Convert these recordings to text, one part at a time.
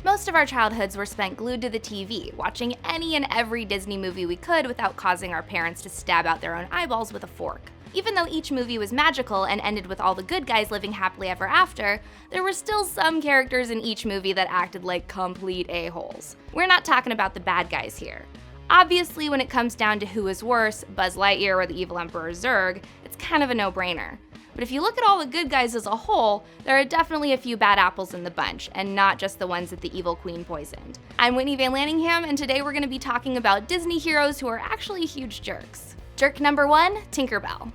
Most of our childhoods were spent glued to the TV, watching any and every Disney movie we could without causing our parents to stab out their own eyeballs with a fork. Even though each movie was magical and ended with all the good guys living happily ever after, there were still some characters in each movie that acted like complete a-holes. We're not talking about the bad guys here. Obviously, when it comes down to who is worse, Buzz Lightyear or the evil Emperor Zurg, it's kind of a no-brainer. But if you look at all the good guys as a whole, there are definitely a few bad apples in the bunch, and not just the ones that the evil queen poisoned. I'm Whitney Van Lanningham, and today we're going to be talking about Disney heroes who are actually huge jerks. Jerk number 1, Tinkerbell.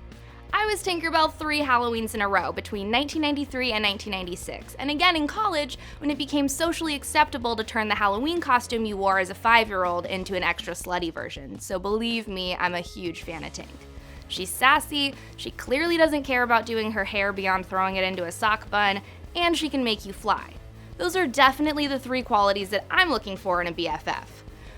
I was Tinkerbell 3 Halloweens in a row between 1993 and 1996, and again in college when it became socially acceptable to turn the Halloween costume you wore as a 5-year-old into an extra slutty version, so believe me, I'm a huge fan of Tink. She's sassy, she clearly doesn't care about doing her hair beyond throwing it into a sock bun, and she can make you fly. Those are definitely the 3 qualities that I'm looking for in a BFF.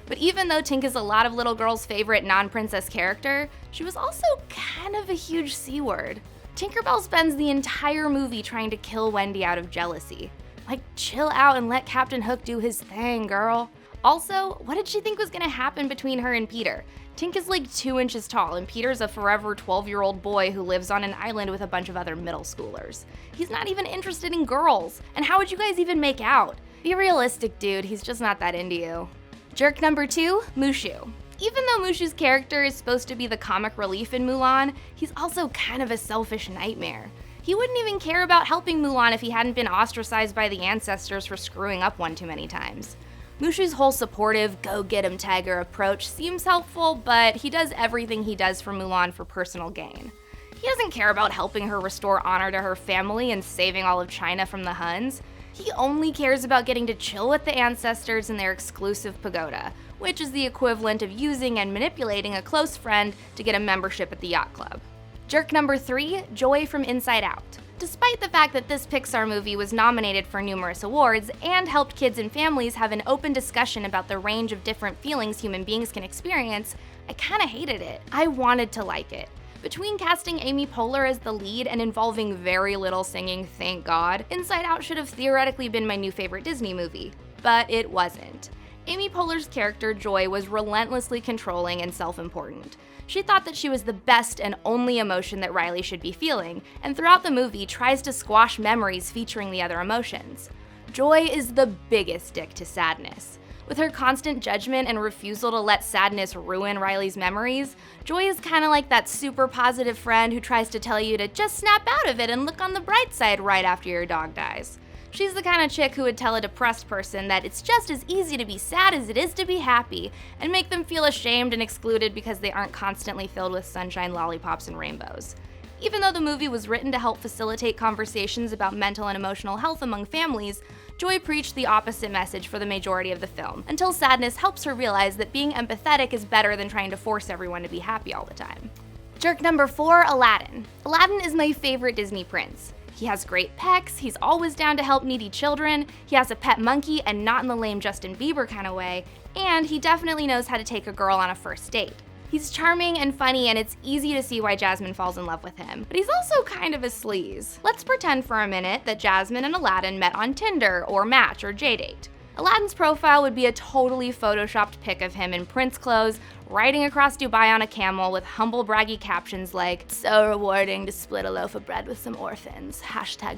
But even though Tink is a lot of little girls' favorite non-princess character, she was also kind of a huge C-word. Tinkerbell spends the entire movie trying to kill Wendy out of jealousy. Like, chill out and let Captain Hook do his thing, girl. Also, what did she think was gonna happen between her and Peter? Tink is like 2 inches tall, and Peter's a forever 12-year-old boy who lives on an island with a bunch of other middle schoolers. He's not even interested in girls, and how would you guys even make out? Be realistic, dude, he's just not that into you. Jerk number 2, Mushu. Even though Mushu's character is supposed to be the comic relief in Mulan, he's also kind of a selfish nightmare. He wouldn't even care about helping Mulan if he hadn't been ostracized by the ancestors for screwing up one too many times. Mushu's whole supportive, go-get-em tiger approach seems helpful, but he does everything he does for Mulan for personal gain. He doesn't care about helping her restore honor to her family and saving all of China from the Huns. He only cares about getting to chill with the ancestors in their exclusive pagoda, which is the equivalent of using and manipulating a close friend to get a membership at the yacht club. Jerk number 3, Joy from Inside Out. Despite the fact that this Pixar movie was nominated for numerous awards and helped kids and families have an open discussion about the range of different feelings human beings can experience, I kinda hated it. I wanted to like it. Between casting Amy Poehler as the lead and involving very little singing, thank God, Inside Out should have theoretically been my new favorite Disney movie. But it wasn't. Amy Poehler's character, Joy, was relentlessly controlling and self-important. She thought that she was the best and only emotion that Riley should be feeling, and throughout the movie tries to squash memories featuring the other emotions. Joy is the biggest dick to sadness. With her constant judgment and refusal to let sadness ruin Riley's memories, Joy is kinda like that super positive friend who tries to tell you to just snap out of it and look on the bright side right after your dog dies. She's the kind of chick who would tell a depressed person that it's just as easy to be sad as it is to be happy, and make them feel ashamed and excluded because they aren't constantly filled with sunshine, lollipops, and rainbows. Even though the movie was written to help facilitate conversations about mental and emotional health among families, Joy preached the opposite message for the majority of the film, until sadness helps her realize that being empathetic is better than trying to force everyone to be happy all the time. Jerk number 4, Aladdin. Aladdin is my favorite Disney prince. He has great pecs, he's always down to help needy children, he has a pet monkey and not in the lame Justin Bieber kind of way, and he definitely knows how to take a girl on a first date. He's charming and funny, and it's easy to see why Jasmine falls in love with him, but he's also kind of a sleaze. Let's pretend for a minute that Jasmine and Aladdin met on Tinder, or Match, or JDate. Aladdin's profile would be a totally photoshopped pic of him in prince clothes, riding across Dubai on a camel with humble braggy captions like, "So rewarding to split a loaf of bread with some orphans,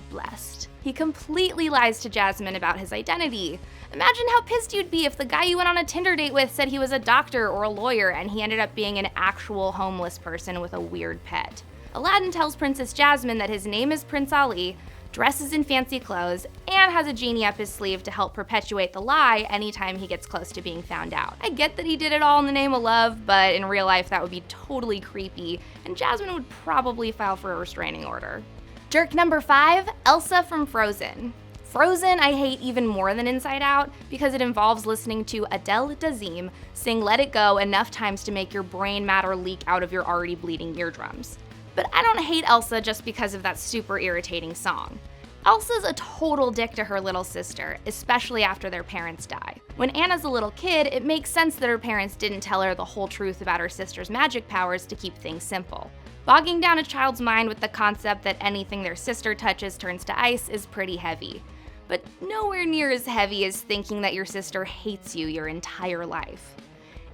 #blessed. He completely lies to Jasmine about his identity. Imagine how pissed you'd be if the guy you went on a Tinder date with said he was a doctor or a lawyer and he ended up being an actual homeless person with a weird pet. Aladdin tells Princess Jasmine that his name is Prince Ali, dresses in fancy clothes, and has a genie up his sleeve to help perpetuate the lie anytime he gets close to being found out. I get that he did it all in the name of love, but in real life that would be totally creepy, and Jasmine would probably file for a restraining order. Jerk number 5, Elsa from Frozen. Frozen I hate even more than Inside Out because it involves listening to Adele Dazeem sing Let It Go enough times to make your brain matter leak out of your already bleeding eardrums. But I don't hate Elsa just because of that super irritating song. Elsa's a total dick to her little sister, especially after their parents die. When Anna's a little kid, it makes sense that her parents didn't tell her the whole truth about her sister's magic powers to keep things simple. Bogging down a child's mind with the concept that anything their sister touches turns to ice is pretty heavy. but nowhere near as heavy as thinking that your sister hates you your entire life.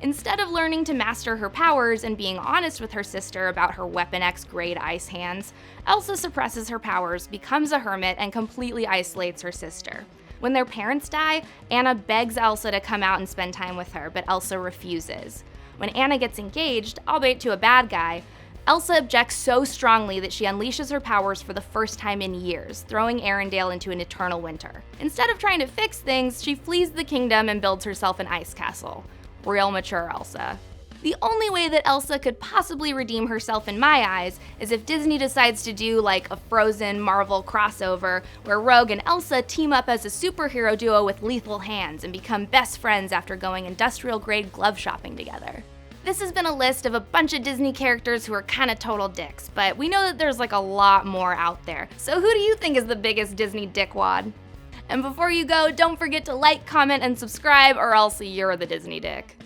Instead of learning to master her powers and being honest with her sister about her Weapon X grade ice hands, Elsa suppresses her powers, becomes a hermit, and completely isolates her sister. When their parents die, Anna begs Elsa to come out and spend time with her, but Elsa refuses. When Anna gets engaged, albeit to a bad guy, Elsa objects so strongly that she unleashes her powers for the first time in years, throwing Arendelle into an eternal winter. Instead of trying to fix things, she flees the kingdom and builds herself an ice castle. Real mature Elsa. The only way that Elsa could possibly redeem herself in my eyes is if Disney decides to do like a Frozen Marvel crossover where Rogue and Elsa team up as a superhero duo with lethal hands and become best friends after going industrial grade glove shopping together. This has been a list of a bunch of Disney characters who are kinda total dicks, but we know that there's like a lot more out there. So who do you think is the biggest Disney dickwad? And before you go, don't forget to like, comment, and subscribe, or else you're the Disney dick.